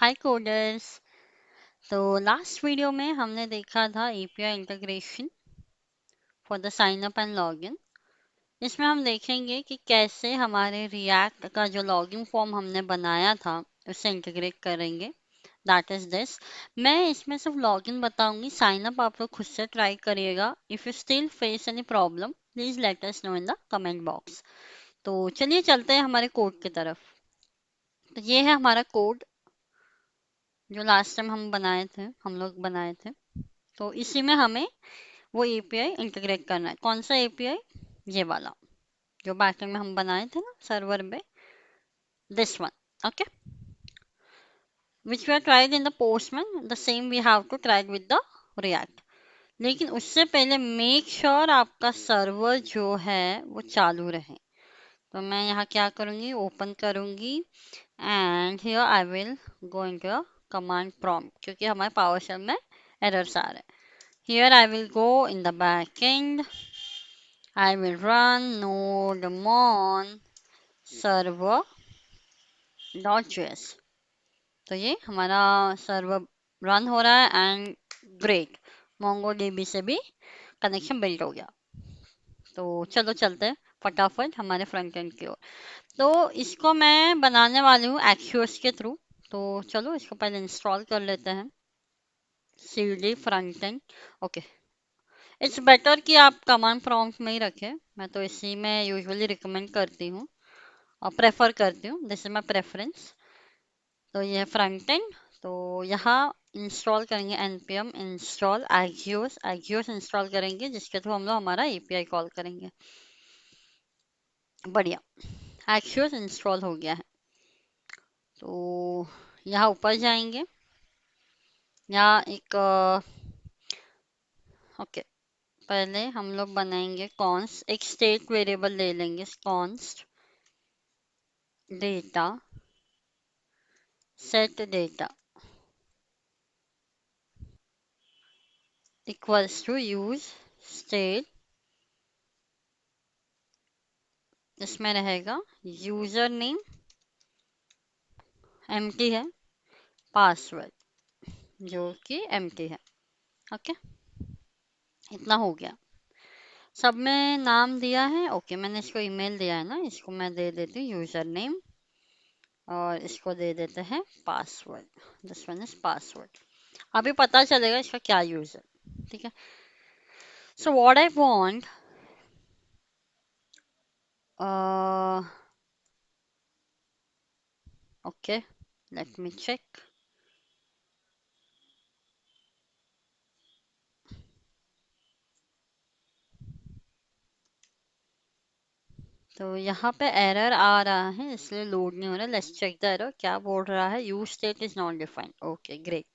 हाय coders. तो last video में हमने देखा था API integration for the sign up and login. इसमें हम देखेंगे कि कैसे हमारे रिएक्ट का जो लॉगिन फॉर्म हमने बनाया था उससे इंटीग्रेट करेंगे। That is this. मैं इसमें सिर्फ लॉगिन बताऊंगी, साइन अप आप लोग खुद से ट्राई करिएगा। If you still face any problem please let us know in the comment box. तो चलिए चलते हैं हमारे कोड की तरफ। तो ये है हमारा कोड जो लास्ट टाइम हम लोग बनाए थे। तो इसी में हमें वो एपीआई इंटीग्रेट करना है। कौन सा एपीआई? ये वाला जो बैकएंड में हम बनाए थे ना सर्वर में, this one. Okay, which we are tried in the Postman, the same we have to try with the React. लेकिन उससे पहले मेक श्योर आपका सर्वर जो है वो चालू रहे। तो मैं यहाँ क्या करूँगी, ओपन करूँगी and here I will go into command prompt, क्योंकि हमारे पावर शेल में एरर्स आ रहे हैं। Here I will go in the backend. I will run node mon server.js। तो ये हमारा सर्वर रन हो रहा है एंड ग्रेट, MongoDB से भी कनेक्शन बिल्ड हो गया। तो चलो चलते हैं फटाफट हमारे फ्रंट एंड की ओर। तो इसको मैं बनाने वाली हूँ एक्सियोस के थ्रू। तो चलो इसको पहले इंस्टॉल कर लेते हैं। cd front end. Okay, it's better कि आप कमांड प्रॉम्प्ट में ही रखें। मैं तो इसी में यूजुअली रिकमेंड करती हूँ और प्रेफर करती हूँ, दिस इज माई प्रेफरेंस। तो ये फ्रंट एंड। तो यहाँ इंस्टॉल करेंगे npm install axios। axios install करेंगे जिसके थ्रू हम लोग हमारा एपीआई कॉल करेंगे। बढ़िया, axios इंस्टॉल हो गया है। तो यहाँ ऊपर जाएंगे, यहाँ एक ओके, पहले हम लोग बनाएंगे कॉन्स्ट, एक स्टेट वेरिएबल ले लेंगे, const data set data equals to use state। इसमें रहेगा यूजर नेम, एम्प्टी है, पासवर्ड जो कि एम्प्टी है। ओके, इतना हो गया। सब में नाम दिया है। ओके, मैंने इसको ईमेल दिया है ना, इसको मैं दे देती हूँ यूजर नेम और इसको दे देते हैं password. This one is password. अभी पता चलेगा इसका क्या यूज है। ठीक है, so what I want, okay let me check. तो यहाँ पे एरर आ रहा है इसलिए लोड नहीं हो रहा। Let's check the error. क्या बोल रहा है? Use state is not defined. Okay great,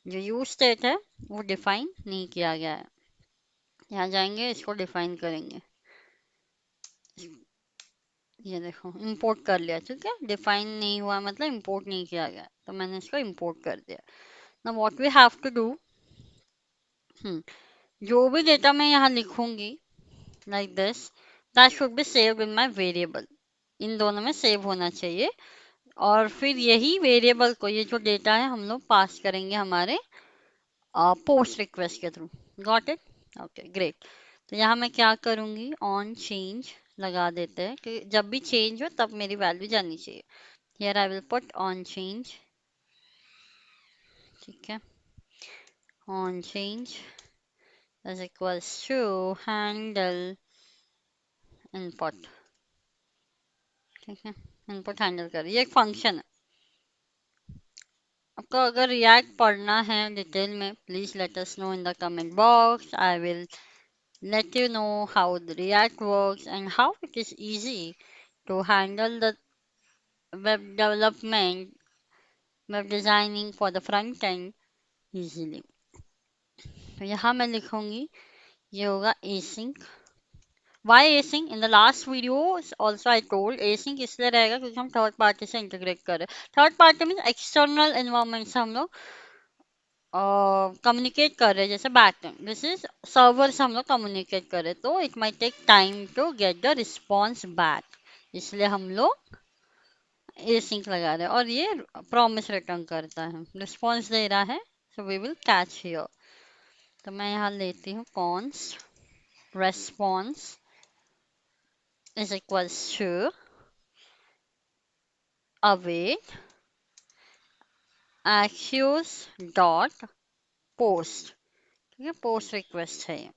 जो यूज स्टेट है वो डिफाइन नहीं किया गया है। यहाँ जाएंगे, इसको डिफाइन करेंगे। ये देखो इंपोर्ट कर लिया। ठीक है, डिफाइन नहीं हुआ मतलब इंपोर्ट नहीं किया गया, तो मैंने इसको इंपोर्ट कर दिया। Now what we have to do, जो भी डेटा मैं यहाँ लिखूंगी like this, that should be saved in my variable. इन दोनों में सेव होना चाहिए और फिर यही वेरिएबल को, ये जो डेटा है, हम लोग पास करेंगे हमारे पोस्ट रिक्वेस्ट के through. Got it? Okay great. तो यहाँ मैं क्या करूँगी, ऑन चेंज लगा देते हैं कि जब भी चेंज हो तब मेरी वैल्यू जानी चाहिए। Here I will put on change. ठीक है, on change is equals to handle input. ठीक है, इनपुट हैंडल कर, ये एक फंक्शन है। आपको अगर रिएक्ट पढ़ना है डिटेल में please let us know in the comment box. I will let you know how the React works and how it is easy to handle the web development, web designing for the front end easily। तो यहाँ मैं लिखूंगी, ये होगा async। Why async? In the last video also I told async इसलिए रहेगा क्योंकि हम थर्ड पार्टी से इंटीग्रेट कर रहे हैं। Third party means external environment से हम लोग कम्युनिकेट कर रहे हैं, जैसे back end, this is server से हम लोग कम्युनिकेट कर रहे हैं, तो it might take time to get the response back, इसलिए हम लोग ए सिंक लगा रहे हैं और ये प्रॉमिस रिटर्न करता है, रिस्पॉन्स दे रहा है। So we will catch here. तो मैं यहाँ लेती हूँ const response is equals to await axios dot post. ठीक है, पोस्ट रिक्वेस्ट है।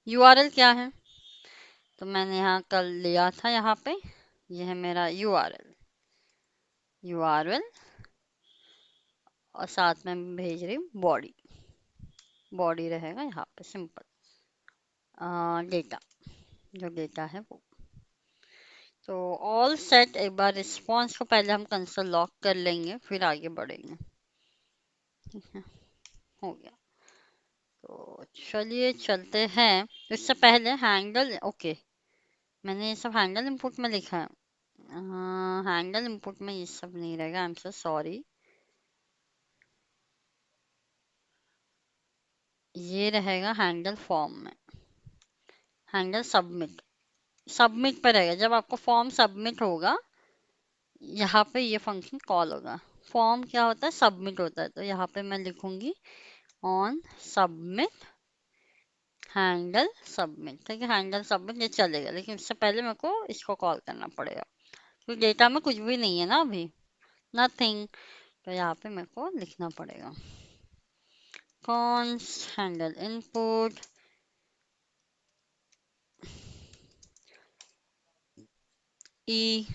यूआरएल क्या है? तो मैंने यहाँ कल लिया था, यहाँ पे ये है मेरा यूआरएल। यूआरएल और साथ में मैं भेज रही हूँ बॉडी। बॉडी रहेगा यहाँ पे सिंपल डेटा, जो डेटा है वो। तो ऑल सेट। एक बार रिस्पॉन्स को पहले हम कंसोल लॉक कर लेंगे, फिर आगे बढ़ेंगे। ठीक है, हो गया। तो चलिए चलते हैं। इससे पहले हैंडल, ओके, मैंने ये सब हैंडल इनपुट में लिखा है। हैंडल इनपुट में ये सब नहीं रहेगा, आई एम सो सॉरी। ये रहेगा हैंडल फॉर्म में। हैंडल सबमिट, सबमिट पे रहेगा। जब आपको फॉर्म सबमिट होगा, यहाँ पे ये फंक्शन कॉल होगा। फॉर्म क्या होता है? सबमिट होता है। तो यहाँ पे मैं लिखूंगी ऑन सबमिट हैंडल सबमिट। ठीक है, हैंडल सबमिट ये चलेगा, लेकिन उससे पहले मेरे को इसको कॉल करना पड़ेगा, क्योंकि डेटा में कुछ भी नहीं है ना अभी, नथिंग। तो यहाँ पे मेरे को लिखना पड़ेगा कॉन्स्ट हैंडल इनपुट ई।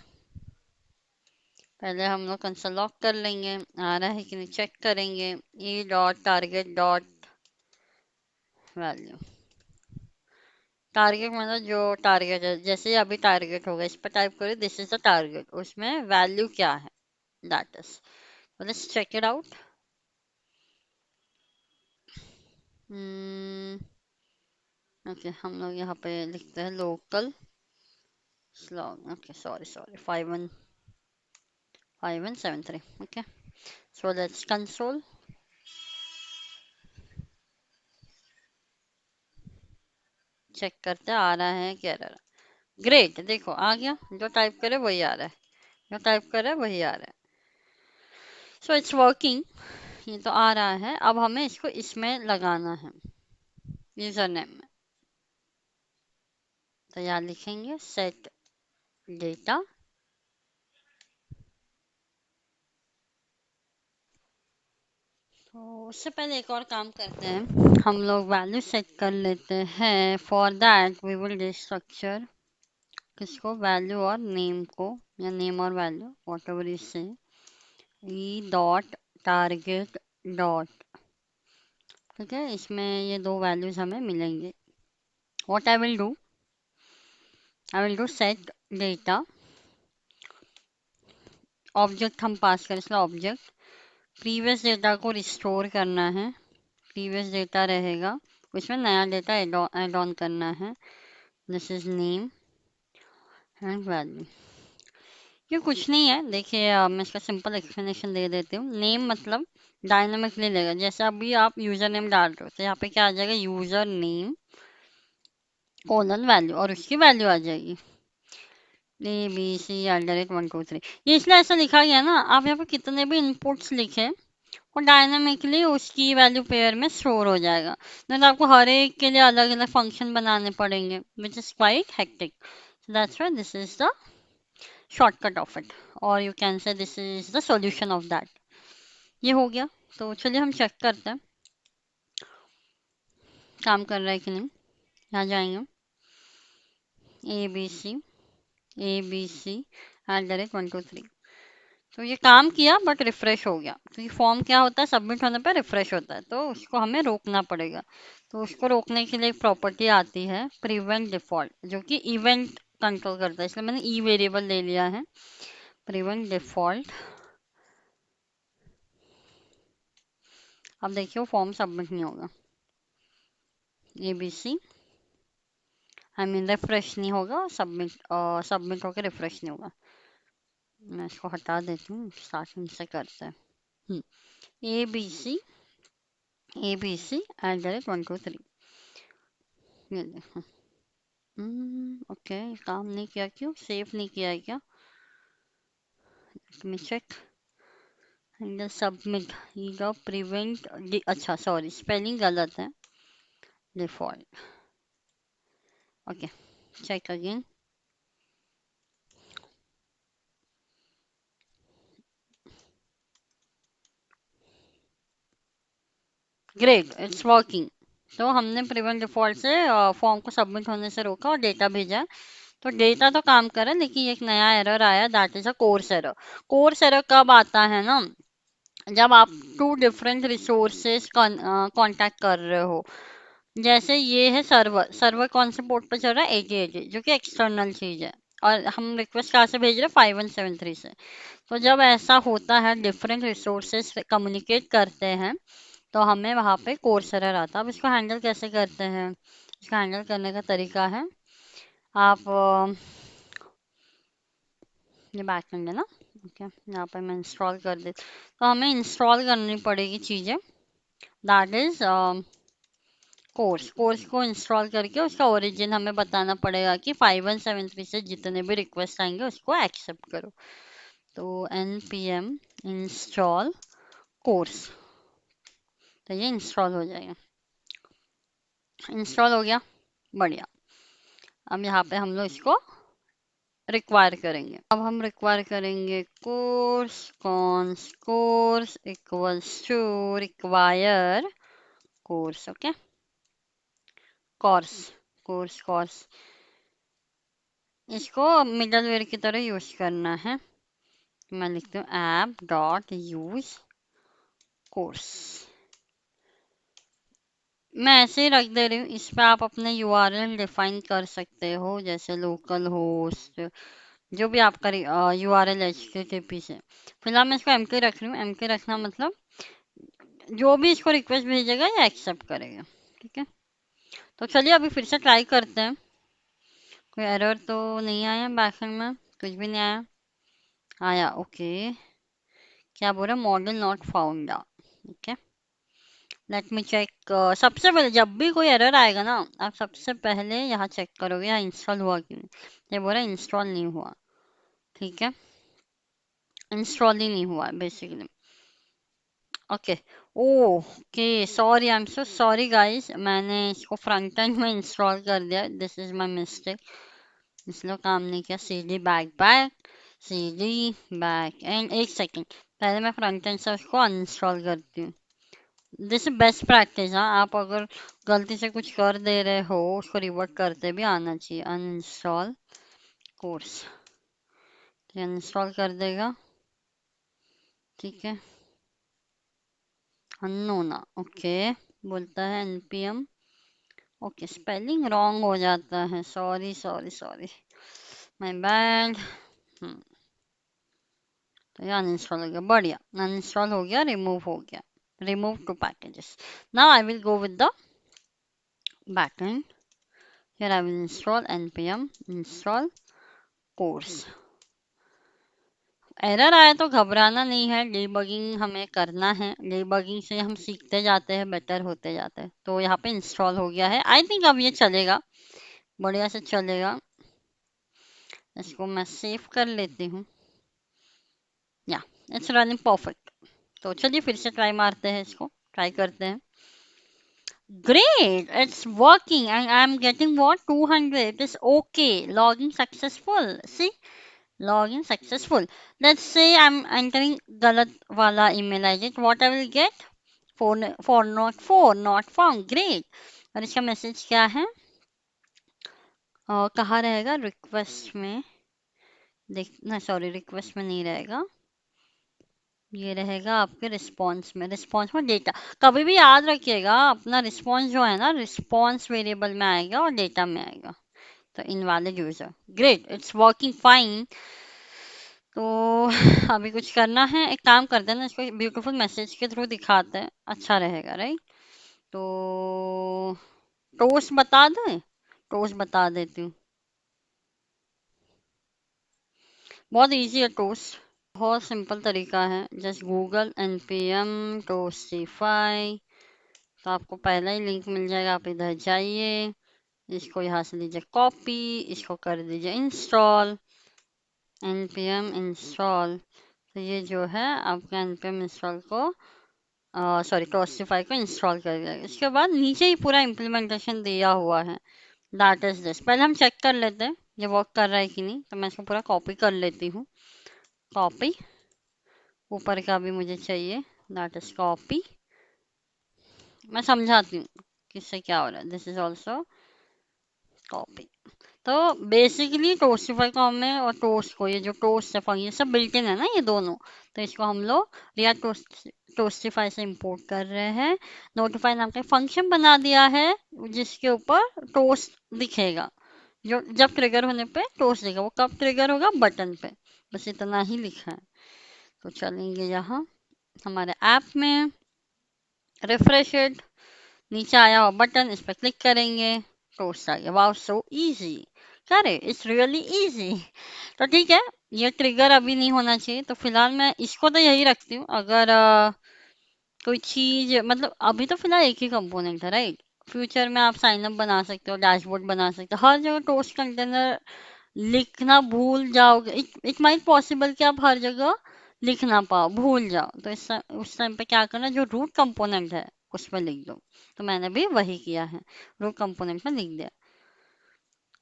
पहले हम लोग कंसोल लॉक कर लेंगे, आ रहा है कि नहीं चेक करेंगे। ई dot target dot value. Target मतलब जो टारगेट है, जैसे ही अभी टारगेट होगा इस पर टाइप करें दिस इज द टारगेट, उसमें वैल्यू क्या है, that is. Let's check it out. Okay, हम लोग यहाँ पे लिखते हैं local slog. Okay, sorry sorry, 5173। Okay, so let's console. Check करते हैं आ रहा है क्या एरर। ग्रेट, देखो आ गया, जो टाइप करे वही आ रहा है, जो टाइप करे वही आ रहा है। So it's working. ये तो आ रहा है, अब हमें इसको इसमें लगाना है, यूजर नेम में। तो यहाँ लिखेंगे सेट डेटा। तो उससे पहले एक और काम करते हैं, हम लोग वैल्यू सेट कर लेते हैं। For that we will structure किसको, वैल्यू और नेम को, या नेम और वैल्यू वॉट एवर इज से। E dot target dot. ठीक है, इसमें ये दो वैल्यूज हमें मिलेंगे। What I will do set data. Object हम पास करें, इसका ऑब्जेक्ट प्रीवियस डेटा को रिस्टोर करना है। प्रीवियस डेटा रहेगा, उसमें नया डेटा ऐड ऑन करना है। This is name and value. ये कुछ नहीं है, देखिए मैं इसका सिंपल एक्सप्लेनेशन दे देती हूँ। नेम मतलब डायनामिकली लेगा, जैसे अभी आप यूजर नेम डाल रहे हो तो यहाँ पे क्या आ जाएगा, यूजर नेम कोलन वैल्यू, और उसकी वैल्यू आ जाएगी ABC@123। ये इसलिए ऐसा लिखा गया ना, आप यहाँ पे कितने भी इनपुट्स लिखे और डायनामिकली उसकी वैल्यू पेयर में स्टोर हो जाएगा। नहीं तो आपको हर एक के लिए अलग अलग फंक्शन बनाने पड़ेंगे, which is quite hectic. That's why this is the shortcut of it, और you can say this is the solution of that. ये हो गया। तो चलिए हम चेक करते हैं काम कर रहा है कि नहीं। यहाँ जाएंगे ABC@123। तो ये काम किया बट रिफ्रेश हो गया। तो ये फॉर्म क्या होता है, सबमिट होने पर रिफ्रेश होता है, तो उसको हमें रोकना पड़ेगा। तो उसको रोकने के लिए एक प्रॉपर्टी आती है प्रिवेंट डिफॉल्ट, जो कि इवेंट कंट्रोल करता है, इसलिए मैंने ई वेरिएबल ले लिया है। Prevent default. अब देखिए वो फॉर्म सबमिट नहीं होगा, ABC आई मीन रिफ्रेश नहीं होगा, सबमिट होकर रिफ्रेश नहीं होगा। मैं इसको हटा देती हूँ, स्टार्टिंग से करते हैं। ABC ABC@123। ये देखो, ओके, काम नहीं किया, क्यों? सेव नहीं किया है क्या? Let me check. Handle submit, ये प्रिवेंट, अच्छा सॉरी, स्पेलिंग गलत है, default. Okay, check again. Great, it's working. तो हमने प्रिवेंट डिफॉल्ट से फॉर्म को सबमिट होने से रोका और डेटा भेजा। तो डेटा तो काम कर रहा है, लेकिन एक नया एरर आया, that is a course error. Course error कब आता है ना, जब आप टू डिफरेंट रिसोर्सेज कांटेक्ट कर रहे हो। जैसे ये है सर्वर, सर्वर कौन से पोर्ट पे चल रहा है? 8080, जो कि एक्सटर्नल चीज है, और हम रिक्वेस्ट कहाँ से भेज रहे हैं? 5173 से। तो जब ऐसा होता है, डिफरेंट रिसोर्सेज कम्युनिकेट करते हैं, तो हमें वहाँ पे कोर्स एरर आता है। अब इसको हैंडल कैसे करते हैं? इसको हैंडल करने का तरीका है, आप ये बैकएंड है ना, ओके, यहाँ पे मैं इंस्टॉल कर देती। तो हमें इंस्टॉल करनी पड़ेगी चीज़ें, दैट इज कोर्स। कोर्स को इंस्टॉल करके उसका ओरिजिन हमें बताना पड़ेगा कि 5173 से जितने भी रिक्वेस्ट आएंगे उसको एक्सेप्ट करो। तो npm इंस्टॉल कोर्स, तो ये इंस्टॉल हो जाएगा। इंस्टॉल हो गया, बढ़िया। अब यहाँ पे हम लोग इसको रिक्वायर करेंगे। अब हम रिक्वायर करेंगे cors const cors equals to require cors, okay, cors cors cors. इसको मिडलवेयर की तरह यूज करना है। मैं लिखती हूँ ऐप डॉट यूज कोर्स। मैं ऐसे ही रख दे रही हूँ, इस पे आप अपने यूआरएल डिफाइन कर सकते हो, जैसे लोकल होस्ट, जो भी आपका यूआरएल एचटीटीपी से। फिलहाल मैं इसको एमके रख रही हूँ। एमके रखना मतलब जो भी इसको रिक्वेस्ट भेजेगा या एक्सेप्ट करेगा, ठीक है। तो चलिए अभी फिर से ट्राई करते हैं। कोई एरर तो नहीं आया बैकएंड में? कुछ भी नहीं आया? आया, ओके। क्या बोल रहा है? Model not found, okay. Let me check. सबसे पहले जब भी कोई एरर आएगा ना, आप सबसे पहले यहाँ चेक करोगे यहाँ इंस्टॉल हुआ कि नहीं। ये बोल रहा है इंस्टॉल नहीं हुआ, ठीक है, इंस्टॉल ही नहीं हुआ basically, okay. Okay, sorry, I am so sorry guys, मैंने इसको फ्रंट एंड में इंस्टॉल कर दिया, दिस इज माय मिस्टेक। इसलिए काम नहीं किया। C D back back, C D back end, एक सेकेंड, पहले मैं फ्रंट एंड से उसको अनइंस्टॉल करती हूँ। दिस बेस्ट प्रैक्टिस, हाँ, आप अगर गलती से कुछ कर दे रहे हो उसको रिवर्ट करते भी आना चाहिए। अनइंस्टॉल कोर्स, अनइंस्टॉल कर देगा, ठीक है। अननोना, ओके, बोलता है npm, ओके, स्पेलिंग रॉन्ग हो जाता है, sorry sorry sorry, my bad. तो ये अनइंस्टॉल हो गया, बढ़िया, अनइंस्टॉल हो गया, रिमूव हो गया, remove two packages. Now I will go with the backend. Here I will install npm install course. Error आया तो घबराना नहीं है, डीबगिंग हमें करना है, डीबगिंग से हम सीखते जाते हैं, बेटर होते जाते हैं। तो यहाँ पे इंस्टॉल हो गया है, आई थिंक अब ये चलेगा, बढ़िया से चलेगा। इसको मैं सेव कर लेती हूँ, या इट्स रनिंग परफेक्ट। तो चलिए फिर से ट्राई मारते हैं, इसको ट्राई करते हैं। Great, it's working and I'm getting what? 200. It is okay. Login successful. See? Login successful. Let's say I'm entering galat wala email ID. What I will get? 404 not found. Great. और इसका message क्या है? कहाँ रहेगा? Request में देख ना, sorry, request में नहीं रहेगा, ये रहेगा आपके रिस्पॉन्स में। रिस्पॉन्स में डेटा, कभी भी याद रखिएगा, अपना रिस्पॉन्स जो है ना, रिस्पॉन्स वेरिएबल में आएगा और डेटा में आएगा। तो invalid user, great, it's working fine. तो अभी कुछ करना है, एक काम करते हैं ना, इसको ब्यूटीफुल मैसेज के थ्रू दिखाते हैं, अच्छा रहेगा, राइट। तो टोस्ट बता दें, टोस्ट बता देती हूँ, बहुत इजी है टोस्ट, बहुत सिंपल तरीका है। जस्ट गूगल npm टोस्टिफाई, तो आपको पहला ही लिंक मिल जाएगा, आप इधर जाइए, इसको यहाँ से लीजिए कॉपी, इसको कर दीजिए इंस्टॉल, npm इंस्टॉल। तो ये जो है आपका npm इंस्टॉल को सॉरी टोस्टिफाई को इंस्टॉल कर दिया। इसके बाद नीचे ही पूरा इम्प्लीमेंटेशन दिया हुआ है, दैट इज दिस। पहले हम चेक कर लेते हैं ये वर्क कर रहा है कि नहीं, तो मैं इसको पूरा कॉपी कर लेती हूँ। कॉपी, ऊपर का भी मुझे चाहिए, दैट इज कॉपी। मैं समझाती हूँ किससे क्या हो रहा है। This is also copy. तो बेसिकली टोस्टिफाई को हमें और टोस्ट को, ये जो टोस्ट है ये सब बिल्ट इन है ना ये दोनों, तो इसको हम लोग रिएक्ट टोस्टिफाई से इंपोर्ट कर रहे हैं। नोटिफाई नाम का फंक्शन बना दिया है जिसके ऊपर टोस्ट दिखेगा, जो जब ट्रिगर होने पे टोस्ट दिखेगा। वो कब ट्रिगर होगा, बटन पे। बस इतना ही लिखा है। तो चलेंगे यहाँ हमारे ऐप में, रिफ्रेश इट, नीचे आया हुआ बटन, इस पर क्लिक करेंगे, टोस्ट आ गया। Wow, so easy. करे, इट्स रियली इजी। तो ठीक है, ये ट्रिगर अभी नहीं होना चाहिए, तो फिलहाल मैं इसको तो यही रखती हूँ। अगर कोई चीज, मतलब अभी तो फिलहाल एक ही कंपोनेंट है, राइट। फ्यूचर में आप साइन अप बना सकते हो, डैशबोर्ड बना सकते हो, हर जगह टोस्ट कंटेनर लिखना भूल जाओगे। इट माइट पॉसिबल कि आप हर जगह लिख ना पाओ, भूल जाओ, तो उस टाइम पे क्या करना, जो रूट कंपोनेंट है उसमें लिख दो। तो मैंने भी वही किया है, रूट कंपोनेंट में लिख दिया।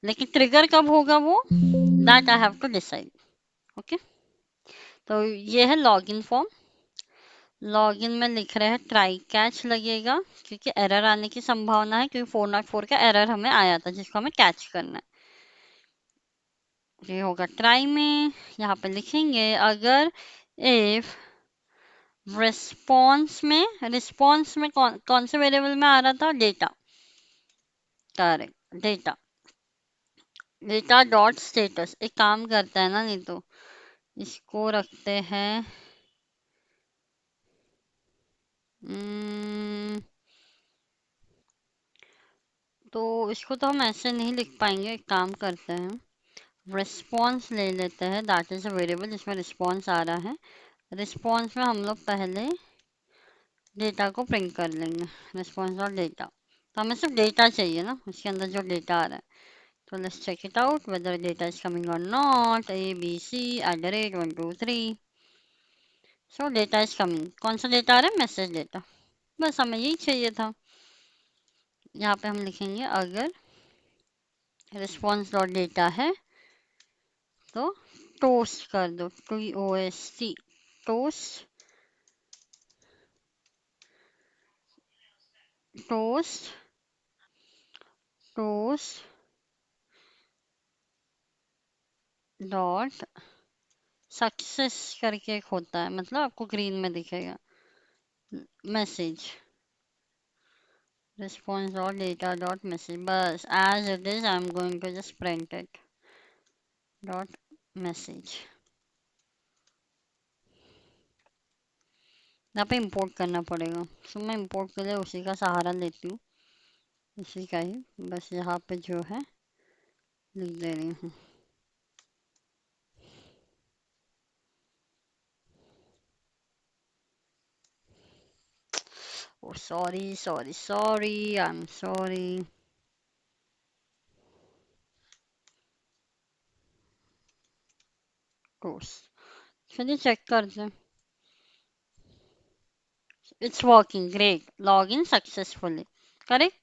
लेकिन ट्रिगर कब होगा वो, that I have to decide. Okay, तो ये है लॉगिन फॉर्म। लॉगिन में लिख रहे हैं ट्राई कैच लगेगा, क्योंकि एरर आने की संभावना है, क्योंकि 404 का एरर हमें आया था जिसको हमें कैच करना है। ये होगा ट्राई में, यहाँ पे लिखेंगे अगर इफ रिस्पॉन्स में कौन से वेरिएबल में आ रहा था, data. Correct, data. Data dot status एक काम करता है ना, नहीं तो इसको रखते हैं तो इसको तो हम ऐसे नहीं लिख पाएंगे। एक काम करते हैं, रिस्पॉन्स ले लेते हैं, दैट इज अ वेरिएबल जिसमें रिस्पॉन्स आ रहा है। रिस्पॉन्स में हम लोग पहले डेटा को प्रिंट कर लेंगे, रिस्पॉन्स और डेटा। तो हमें सिर्फ डेटा चाहिए ना, उसके अंदर जो डेटा आ रहा है। तो let's check it out whether data is coming और not, abc@123। So data is coming. कौन सा डेटा आ रहा है, मैसेज डेटा। बस हमें यही चाहिए था। यहाँ पे हम लिखेंगे अगर रिस्पॉन्स डॉट डेटा है तो टोस्ट कर दो, TOST, toast, toast, toast dot success करके एक होता है, मतलब आपको ग्रीन में दिखेगा message, response dot data dot message. बस as it is I am going to just print it, dot message. यहाँ पे इंपोर्ट करना पड़ेगा, तो मैं इंपोर्ट के लिए उसी का सहारा लेती हूँ, इसी का ही। बस यहाँ पे जो है लिख दे रही हूँ। Oh, sorry, sorry, sorry, I'm sorry. Course, चलिए चेक करते हैं। It's working great, log in successfully. Correct,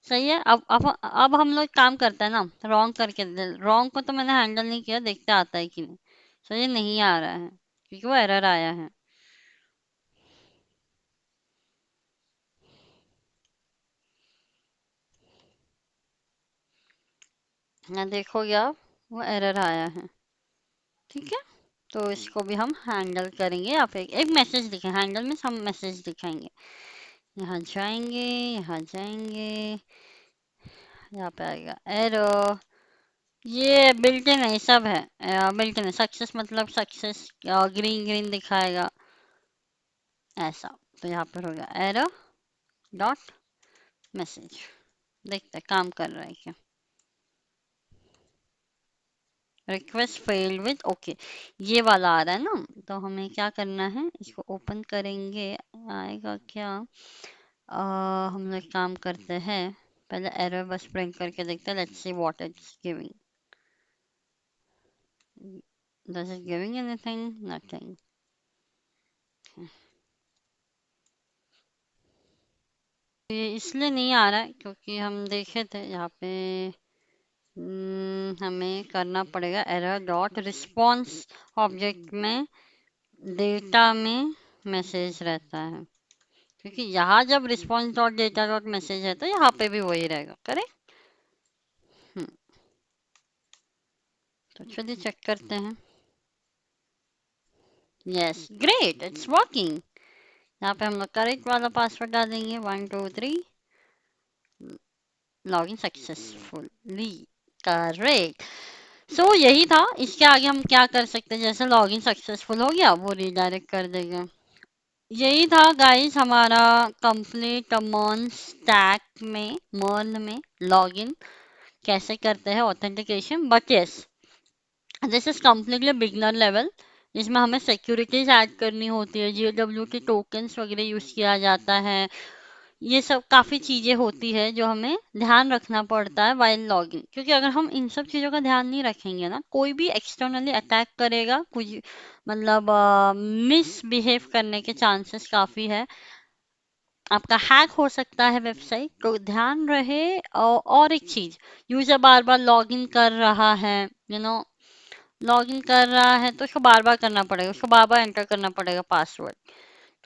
सही है। अब हम लोग काम करते हैं ना, रॉन्ग करके। रॉन्ग को तो मैंने हैंडल नहीं किया, देखते आता है कि नहीं। सो ये नहीं आ रहा है क्योंकि वो एरर आया है। यहाँ देखोगे आप, वो एरर आया है। ठीक है, तो इसको भी हम हैंडल करेंगे। यहाँ पे एक मैसेज दिखे, हैंडल में हम मैसेज दिखाएंगे। यहाँ जाएंगे, यहाँ जाएंगे, यहाँ पे आएगा एरर। ये बिल्ट इन है, सब है बिल्ट इन है। सक्सेस मतलब सक्सेस ग्रीन ग्रीन दिखाएगा ऐसा। तो यहाँ पर होगा एरर डॉट मैसेज। देखते हैं काम कर रहा है क्या। रिक्वेस्ट फेल्ड विद ओके, ये वाला आ रहा है ना। तो हमें क्या करना है, इसको ओपन करेंगे, आएगा क्या। हम लोग काम करते हैं, पहले एरर बस प्रिंट करके देखते हैं, let's see what it's giving. Does it giving anything? Nothing. ये इसलिए नहीं आ रहा है क्योंकि हम देखे थे यहाँ पे हमें करना पड़ेगा एरर डॉट रिस्पॉन्स ऑब्जेक्ट में डेटा में मैसेज रहता है, क्योंकि यहाँ जब response dot data dot message है तो यहाँ पे भी वही रहेगा, करेक्ट। तो चलिए चेक करते हैं। Yes, great, it's working. यहाँ पे हम लोग करेक्ट वाला पासवर्ड डालेंगे, 123, लॉगिन सक्सेसफुली, करेक्ट। सो यही था, इसके आगे हम क्या कर सकते हैं, जैसे लॉगिन सक्सेसफुल हो गया वो रिडायरेक्ट कर देगा। यही था गाइस हमारा कंप्लीट मर्न स्टैक में, मर्न में लॉगिन कैसे करते हैं authentication. But yes, this is completely beginner level. इसमें हमें सिक्योरिटीज ऐड करनी होती है, GWT टोकन्स वगैरह यूज किया जाता है, ये सब काफ़ी चीज़ें होती है जो हमें ध्यान रखना पड़ता है वाइल लॉगिन। क्योंकि अगर हम इन सब चीज़ों का ध्यान नहीं रखेंगे ना, कोई भी एक्सटर्नली अटैक करेगा, कुछ मतलब मिसबिहेव करने के चांसेस काफ़ी है, आपका हैक हो सकता है वेबसाइट, तो ध्यान रहे। और एक चीज़, यूज़र बार बार लॉगिन कर रहा है, लॉगिन कर रहा है तो उसको बार बार करना पड़ेगा, उसको बार बार एंटर करना पड़ेगा पासवर्ड।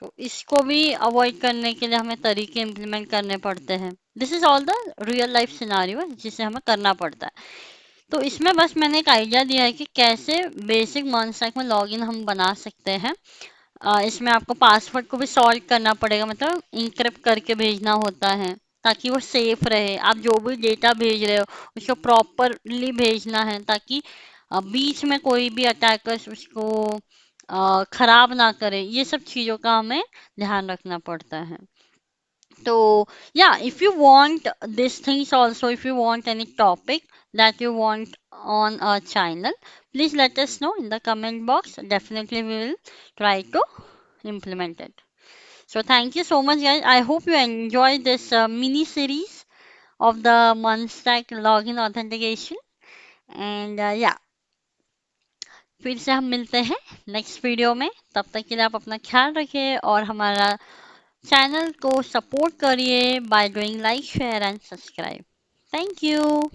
तो इसको भी अवॉइड करने के लिए हमें तरीके इम्प्लीमेंट करने पड़ते हैं। This is all the real life scenario जिसे हमें करना पड़ता है। तो इसमें बस मैंने एक आइडिया दिया है कि कैसे बेसिक मॉन्स्टैक में लॉगिन हम बना सकते हैं। इसमें आपको पासवर्ड को भी सॉल्व करना पड़ेगा, मतलब इंक्रिप्ट करके भेजना होता है ताकि वो सेफ रहे। आप जो भी डेटा भेज रहे हो उसको प्रॉपरली भेजना है ताकि बीच में कोई भी अटैकर्स उसको खराब ना करे। ये सब चीज़ों का हमें ध्यान रखना पड़ता है। So, yeah, if you want these things also, if you want any topic that you want on our channel, please let us know in the comment box. Definitely, we will try to implement it. So, thank you so much, guys. I hope you enjoyed this mini series of the Munstack login authentication. And yeah, फिर से हम मिलते हैं next video में। तब तक के लिए आप अपना ख्याल रखिए और हमारा चैनल को सपोर्ट करिए by doing like, share and subscribe. Thank you.